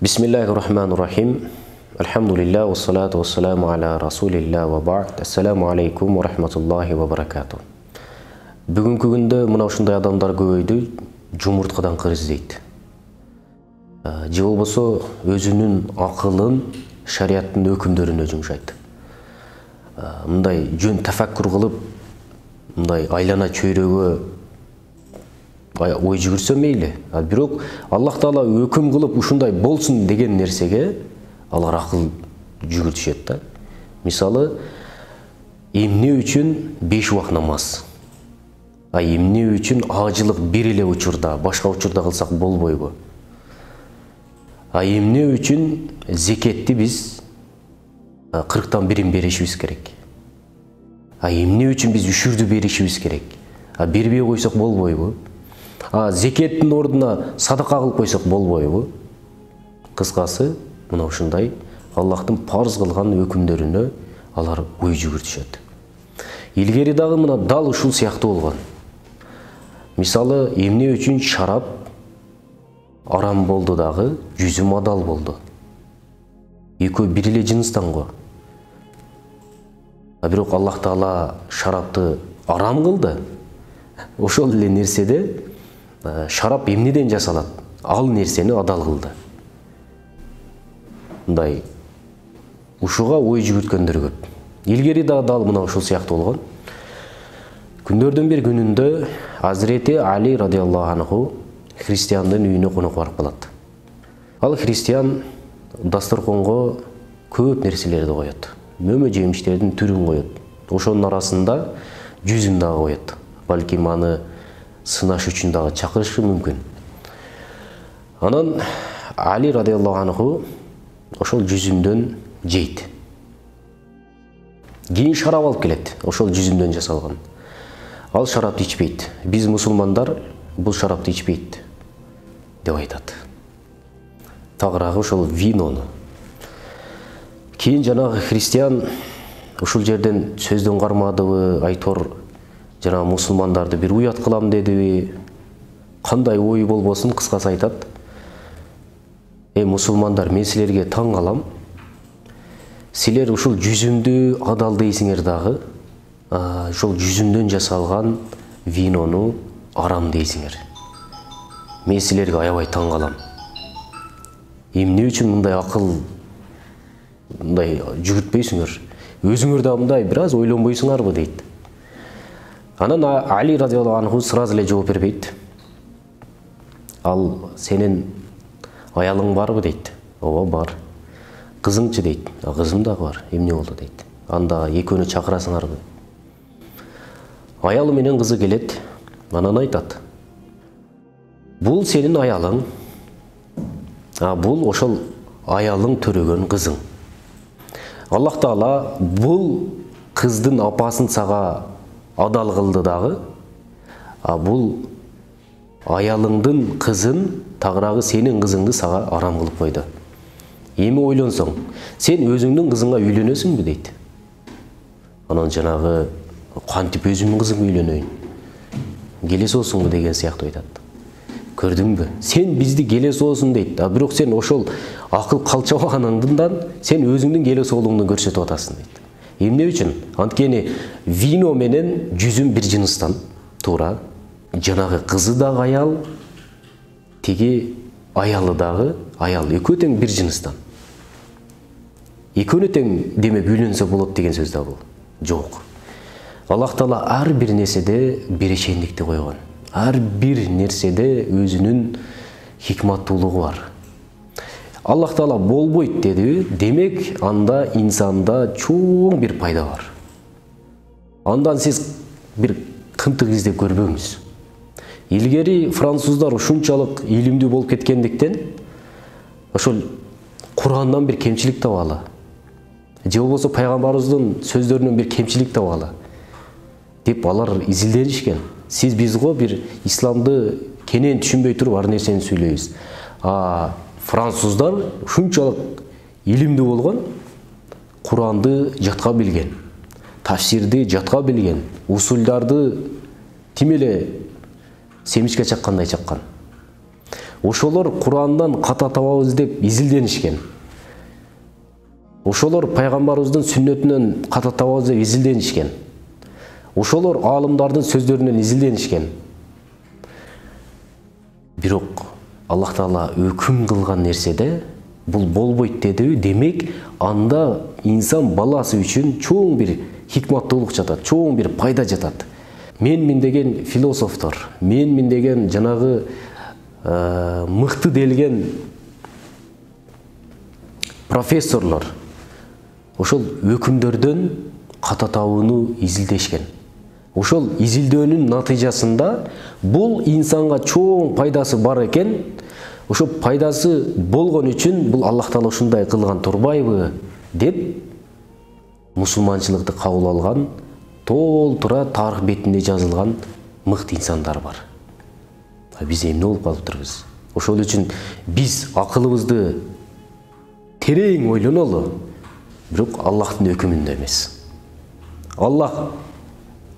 Bismillahirrahmanirrahim. Elhamdülillah ve salatu ve selamu ala Rasulillah ve ba'd. Esselamu aleykum ve rahmetullahi ve berekatuh. Бүгінгі күнде мына ушундай адамдар көбөйдү, жумурткадан кыр издейт. Же болбосо өзүнүн акылын шариаттын өкүмдөрүнө жумшайт. Мындай жөн тафаккур кылып, мындай айлана чөйрөгө ой жүгүрсө мейли. Бирок Аллах Таала өкүм кылып ушундай болсун деген нерсеге алар акыл жүгүртүшөт да. Мисалы, эмне үчүн 5 убак намаз. Эмне үчүн ажылык бир эле учурда, башка учурда кылсак болбойбу? Эмне үчүн зекетти биз 40тан 1-ин беришибиз керек? Эмне үчүн биз үшүрдү беришибиз керек? Бербей койсок болбойбу? Зекеттин ордуна садака кылып койсок болбойбу? Кыскасы, мына ушундай Аллахтын парыз кылган өкүмдөрүнө алар ой жүгүртүшөт. Илгери дагы мына дал ушул сыяктуу болгон. Мисалы, эмне үчүн шарап арам болду дагы, жүзүм адал болду. Экөө бир эле жыныстан го. Бирок Аллах Таала шарапты арам кылды. Ошол эле нерседе шарап эмнеден жасалат? Ал нерсени адал кылды. Мындай ушуга ой жүгүрткөндөр көп. Илгери да дал мына ушул сыяктуу болгон. Күндөрдүн бир күнүндө Азирети Али радиаллаху анху христиандын үйүнө конок барып калат. Ал христиан дасторконго көп нерселерди коёт. Мөмө жемиштердин түрүн коёт. Ошонун арасында жүзүм дагы коёт. Балким аны сынаш үчүн дагы чакырышы мүмкүн. Анан Али радиаллаху анху ошол жүзүмдөн жейт. Кийин шарап алып келет, ошол жүзүмдөн жасалган. Ал шарапты ичпейт. Биз мусулмандар бул шарапты ичпейт деп айтат. Тагыраагы ошол винону. Кийин жанагы христиан ушул жерден сөздөн кармадыбы, айтор жана мусулмандарды бир уят кылам дедиби, кандай ой болбосун кыскасы айтат. Мусулмандар, мен силерге таң калам. Силер ушул жүзүмдү адал дейсиңер дагы, ошол жүзүмдөн жасалган винону арам дейсиңер. Мен силерге аябай таң калам. Эмне үчүн мындай акыл мындай жүгүртпөйсүңөр? Өзүңөр да мындай бир аз ойлонбойсуңарбы дейт. Анан Али радиаллаху анху сразу эле жооп бербейт. Ал сенин аялың барбы дейт. Ооба бар. Кызыңчы дейт. Кызым дагы бар. Эмне болду дейт. Анда экөөнү чакырасыңарбы? Аялы менен кызы келет. Анан айтат. Бул сенин аялың. Бул ошол аялың төрөгөн кызың. Аллах Таала бул кыздын апасын сага адал кылды дагы. Бул аялыңдын кызын, тагыраагы сенин кызыңды сага арам кылып койду. Эми ойлонсоң, сен өзүңдүн кызыңа үйлөнөсүңбү дейт. Анан жанагы кантип өзүмдүн кызымга үйлөнөйүн? Келе соосуңбу деген сыяктуу айтат. Көрдүңбү? Сен бизди келе соосуң дейт. Бирок сен ошол акыл калчабаганыңдан сен өзүңдүн келе соолугуңду көрсөтүп атасың дейт. Эмне үчүн? Анткени вино менен жүзүм бир жыныстан, туура. Жанагы кызы дагы аял, тиги аялы дагы аял, экөө тең бир жыныстан. Экөөнү тең демек үйлөнсө болот деген сөз да бул. Жок. Аллах Таала ар бир нерседе берешендикти койгон. Ар бир нерседе өзүнүн хикматтуулугу бар. Аллах Таала болбойт деди, демек анда инсанда чоң бир пайда бар. Андан сиз бир кынтык издеп көрбөңүз. Илгери француздар ушунчалык илимдүү болуп кеткендиктен ошол Курандан бир кемчилик табалы. Же болбосо пайгамбарыбыздын сөздөрүнөн бир кемчилик табалы деп алар изилденишкен. Сиз биз го бир исламды кенен түшүнбөй туруп ар нерсени сүйлөйбүз. Француздар ушунчалык илимдүү болгон, Куранды жатка билген, тафсирди жатка билген, усулдарды тим эле семичке чаккандай чаккан. Ошолор Курандан ката табабыз деп изилденишкен. Ошолор пайгамбарыбыздын сүннөтүнөн ката табабыз деп изилденишкен. Ошолор алымдардын сөздөрүнөн изилденишкен. Бирок Аллах Таала өкүм кылган нерседе бул болбойт дедиби, демек анда инсан баласы үчүн чоң бир хикматтуулук жатат, чоң бир пайда жатат. Мен деген философтор, мен деген жанагы мыкты делген профессорлор ошол өкүмдөрдөн ката табууну изилдешкен. Ошол изилдөөнүн натыйжасында бул инсанга чоң пайдасы бар экен. Ошо пайдасы болгон үчүн бул Аллах Таала ушундай кылган турбайбы деп мусулманчылыкты кабыл алган, толтура тарых бетинде жазылган мыкты инсандар бар. Биз эмне болуп калыптырбыз? Ошол үчүн биз акылыбызды терең ойлонолу, бирок Аллахтын өкүмүндө эмес. Аллах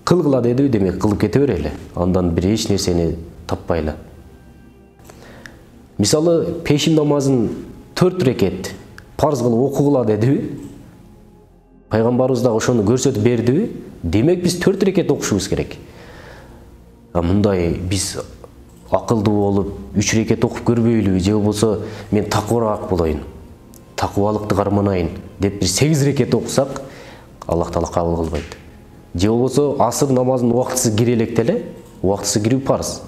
кылгыла деди, демек кылып кете берели. Андан бир эч нерсени таппайлы. Мисалы, пешим намазын 4 рекет парз кылып окугула деди. Пайгамбарыбыз да ошону көрсөтүп берди. Демек биз 4 рекет окушубуз керек. Мындай биз акылдуу болуп 3 рекет окуп көрбөйлүбү, же болбосо мен такыбараак болоюн, такыбалыкты карманайын деп бир 8 рекет окусак, Аллах Таала кабыл кылбайт. Же болбосо асыр намазынын убактысы кире электеле, убактысы кирүү парз.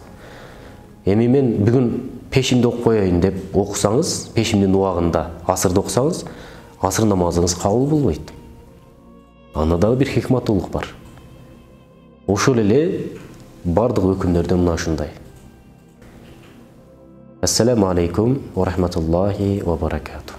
Эми мен бүгүн пешимди окуп коеюн деп окусаңыз, пешимдин убагында асырды окусаңыз, асыр намазыңыз кабыл болбойт. Анда дагы бир хикматтуулук бар. Ошол эле бардык өкүмдөрдө мына ушундай. Ассаламу алейкум ва рахматуллахи ва баракатух.